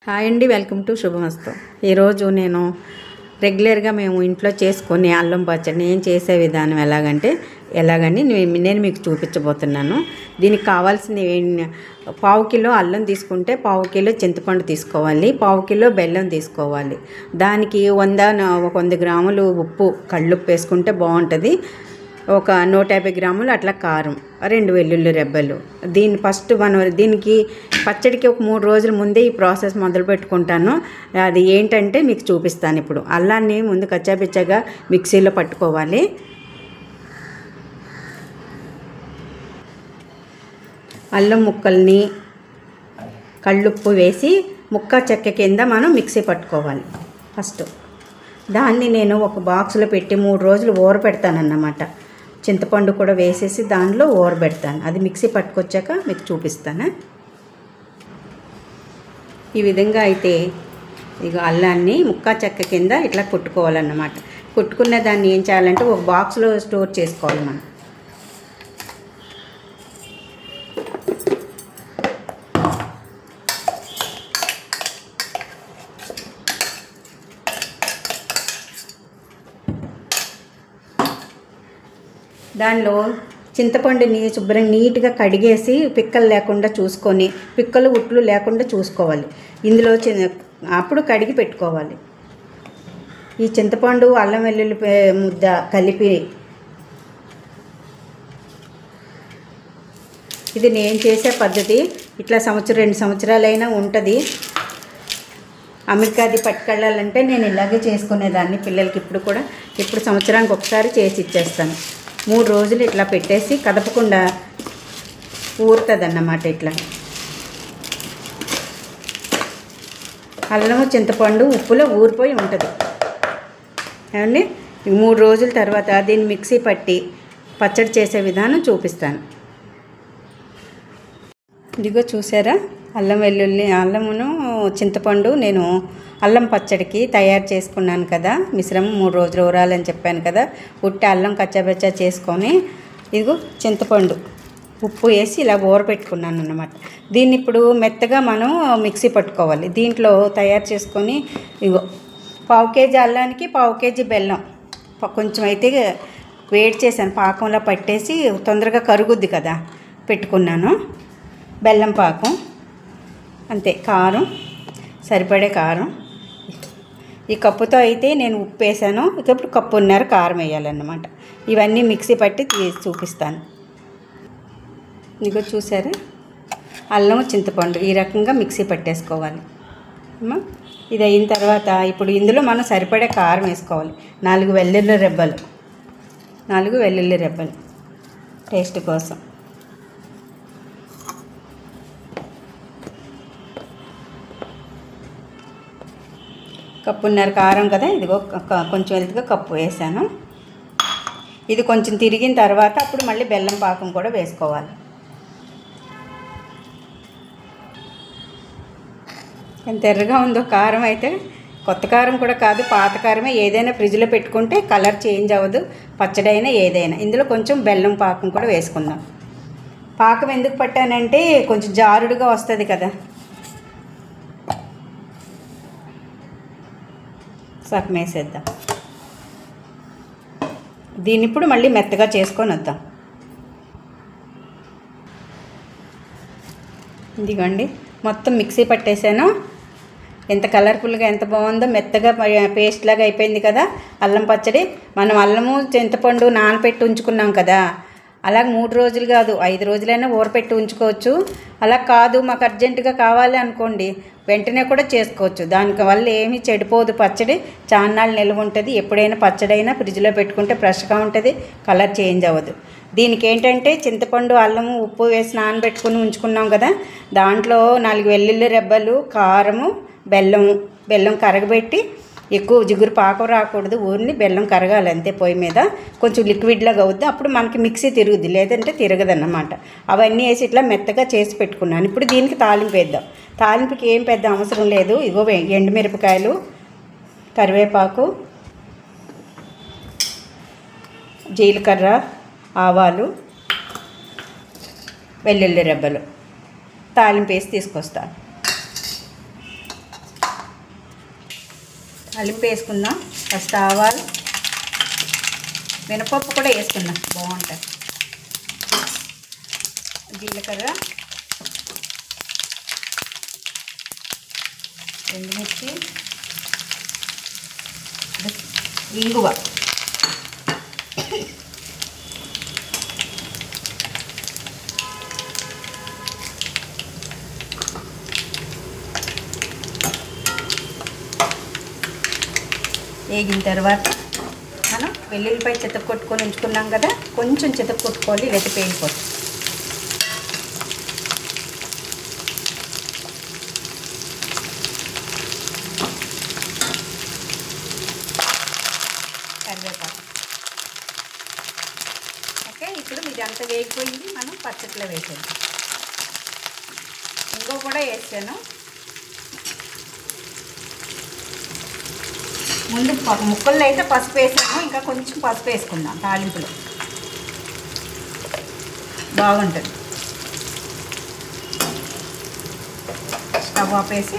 Hi అండి, welcome to శుభమస్తు. ఈరోజు నేను రెగ్యులర్గా మేము ఇంట్లో చేసుకునే అల్లం పచ్చడి నేను చేసే విధానం ఎలాగని నేను మీకు చూపించబోతున్నాను. దీనికి కావాల్సిన పావు కిలో అల్లం తీసుకుంటే పావు కిలో చింతపండు తీసుకోవాలి, పావు కిలో బెల్లం తీసుకోవాలి. దానికి 100 గ్రాములు ఉప్పు, కళ్ళుప్పు వేసుకుంటే బాగుంటుంది. ఒక 150 గ్రాములు అట్లా కారం, 2 వెల్లుల్లి రెబ్బలు. దీనికి పచ్చడికి ఒక 3 రోజుల ముందే ఈ ప్రాసెస్ మొదలు పెట్టుకుంటాను. అది ఏంటంటే మీకు చూపిస్తాను. ఇప్పుడు అల్లాన్ని ముందు కచ్చాపిచ్చగా మిక్సీలో పట్టుకోవాలి. అల్లం ముక్కల్ని కళ్ళుప్పు వేసి ముక్క చెక్క కింద మనం మిక్సీ పట్టుకోవాలి. ఫస్ట్ దాన్ని నేను ఒక బాక్స్లో పెట్టి 3 రోజులు ఊరపెడతానన్నమాట. చింతపండు కూడా వేసేసి దానిలో ఊరబెడతాను. అది మిక్సీ పట్టుకొచ్చాక మీకు చూపిస్తాను. ఈ విధంగా అయితే ఇక అల్లాన్ని ముక్క చెక్క కింద ఇట్లా కుట్టుకోవాలన్నమాట. కుట్టుకున్న దాన్ని ఏం చేయాలంటే ఒక బాక్స్లో స్టోర్ చేసుకోవాలి మనం. దానిలో చింతపండుని శుభ్రంగా నీట్గా కడిగేసి పిక్కలు లేకుండా చూసుకొని, పిక్కలు ఉట్లు లేకుండా చూసుకోవాలి. ఇందులో అప్పుడు కడిగి పెట్టుకోవాలి. ఈ చింతపండు అల్లం వెల్లుల్లి ముద్ద కలిపి, ఇది నేను చేసే పద్ధతి. ఇట్లా 1-2 సంవత్సరాలైనా ఉంటుంది. అమెరికాది పట్టుకెళ్ళాలంటే నేను ఇలాగే చేసుకునేదాన్ని పిల్లలకి. ఇప్పుడు సంవత్సరానికి ఒకసారి చేసి ఇచ్చేస్తాను. 3 రోజులు ఇట్లా పెట్టేసి కదపకుండా ఊరుతుంది అన్నమాట. ఇట్లా అల్లము చింతపండు ఉప్పులో ఊరిపోయి ఉంటుంది ఏమండి. 3 రోజుల తర్వాత దీన్ని మిక్సీ పట్టి పచ్చడి చేసే విధానం చూపిస్తాను. ఇదిగో చూసారా, అల్లమును చింతపండు నేను అల్లం పచ్చడికి తయారు చేసుకున్నాను కదా. మిశ్రమం 3 రోజులు ఊరాలని చెప్పాను కదా. ఉట్టి అల్లం కచ్చాబచ్చా చేసుకొని ఇదిగో చింతపండు ఉప్పు వేసి ఇలా ఊరపెట్టుకున్నాను అన్నమాట. దీన్ని ఇప్పుడు మెత్తగా మనం మిక్సీ పట్టుకోవాలి. దీంట్లో తయారు చేసుకొని ఇగో పావు కేజీ అల్లానికి పావు కేజీ బెల్లం కొంచెం అయితే వేడి చేశాను, పాకంలో పట్టేసి తొందరగా కరుగుద్ది కదా పెట్టుకున్నాను. బెల్లం పాకం అంతే. కారం సరిపడే కారం. ఈ కప్పుతో అయితే నేను ఉప్పు వేసాను. ఇప్పుడు 1.5 కప్పు కారం వేయాలన్నమాట. ఇవన్నీ మిక్సీ పట్టి చూపిస్తాను. ఇదిగో చూసారా, అల్లం చింతపండు ఈ రకంగా మిక్సీ పట్టేసుకోవాలి. ఇది అయిన తర్వాత ఇప్పుడు ఇందులో మనం సరిపడే కారం వేసుకోవాలి. 4 వెల్లుల్లి రెబ్బలు టేస్ట్ కోసం. కప్పున్నర కారం కదా. ఇదిగో కొంచెం వెళ్తుగా కప్పు వేసాను. ఇది కొంచెం తిరిగిన తర్వాత అప్పుడు మళ్ళీ బెల్లం పాకం కూడా వేసుకోవాలి. ఎంత ఎర్రగా ఉందో కారం అయితే. కొత్త కారం కూడా కాదు, పాత కారమే. ఏదైనా ఫ్రిడ్జ్లో పెట్టుకుంటే కలర్ చేంజ్ అవ్వదు, పచ్చడి అయినా ఏదైనా. ఇందులో కొంచెం బెల్లం పాకం కూడా వేసుకుందాం. పాకం ఎందుకు పట్టానంటే కొంచెం జారుడుగా వస్తుంది కదా. సగం వేసేద్దాం. దీన్ని ఇప్పుడు మళ్ళీ మెత్తగా చేసుకొని వద్దాం. ఇదిగోండి మొత్తం మిక్సీ పట్టేసాను. ఎంత కలర్ఫుల్గా ఎంత బాగుందో, మెత్తగా పేస్ట్ లాగా అయిపోయింది కదా అల్లం పచ్చడి. మనం అల్లము చింతపండు నానపెట్టి ఉంచుకున్నాం కదా. అలాగే 3 రోజులు కాదు 5 రోజులైనా ఊరపెట్టి ఉంచుకోవచ్చు. అలా కాదు మాకు అర్జెంటుగా కావాలి అనుకోండి, వెంటనే కూడా చేసుకోవచ్చు. దానివల్ల ఏమీ చెడిపోదు. పచ్చడి చాన్నాళ్ళు నిల్వ ఉంటుంది. ఎప్పుడైనా పచ్చడైనా ఫ్రిడ్జ్లో పెట్టుకుంటే ఫ్రెష్గా ఉంటుంది, కలర్ చేంజ్ అవ్వదు. దీనికి ఏంటంటే చింతపండు అల్లము ఉప్పు వేసి నానబెట్టుకుని ఉంచుకున్నాం కదా. దాంట్లో 4 వెల్లుల్లి రెబ్బలు, కారము, బెల్లం కరగబెట్టి, ఎక్కువ జిగురు పాకం రాకూడదు, ఊరిని బెల్లం కరగాలి అంతే. పొయ్యి మీద కొంచెం లిక్విడ్లాగా అవుద్ది. అప్పుడు మనకి మిక్సీ తిరుగుద్ది, లేదంటే తిరగదన్నమాట. అవన్నీ వేసి ఇట్లా మెత్తగా చేసి పెట్టుకున్నాను. ఇప్పుడు దీనికి తాలింపు వేద్దాం. తాలింపుకి ఏం పెద్ద అవసరం లేదు. ఇగో ఎండుమిరపకాయలు, కరివేపాకు, జీలకర్ర, ఆవాలు, వెల్లుల్లి రెబ్బలు తాలింపు వేసి తీసుకొస్తాను. తాలింపు వేసుకుందాం. ఫస్ట్ ఆవాలు, మినపప్పు కూడా వేసుకుందాం, బాగుంటుంది. జీలకర్ర, ఎండుమిర్చి, ఇంగువ, వేగిన తర్వాత మనం వెల్లుల్లిపై కొట్టుకొని ఉంచుకున్నాం కదా, కొంచెం కొట్టుకోవాలి, లేకపోతే పేలిపోతుంది. కరివేపాకు. ఓకే, ఇప్పుడు ఇదంతా వేగిపోయింది. మనం పచ్చట్లో వేసేది ఇంకో కూడా వేసాను. ముందు ముక్కల్లో అయితే పసుపు వేసాను, ఇంకా కొంచెం పసుపు వేసుకుందాం తాలింపులో, బాగుంటుంది. స్టవ్ ఆపేసి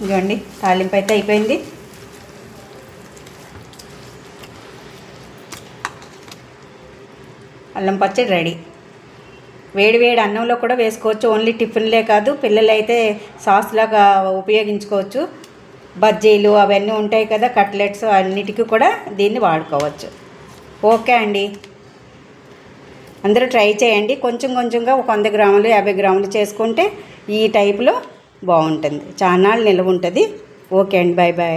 ఇదిగోండి, తాలింపు అయితే అయిపోయింది. అల్లం పచ్చడి రెడీ. వేడి వేడి అన్నంలో కూడా వేసుకోవచ్చు, ఓన్లీ టిఫిన్లే కాదు, పిల్లలైతే సాస్లాగా ఉపయోగించుకోవచ్చు. బజ్జీలు అవన్నీ ఉంటాయి కదా, కట్లెట్స్, అన్నిటికీ కూడా దీన్ని వాడుకోవచ్చు. ఓకే అండి, అందరూ ట్రై చేయండి. కొంచెం కొంచెంగా ఒక 100 గ్రాములు 50 గ్రాములు చేసుకుంటే ఈ టైపులో బాగుంటుంది, చాలా నిల్వ ఉంటుంది. ఓకే అండి, బాయ్ బాయ్.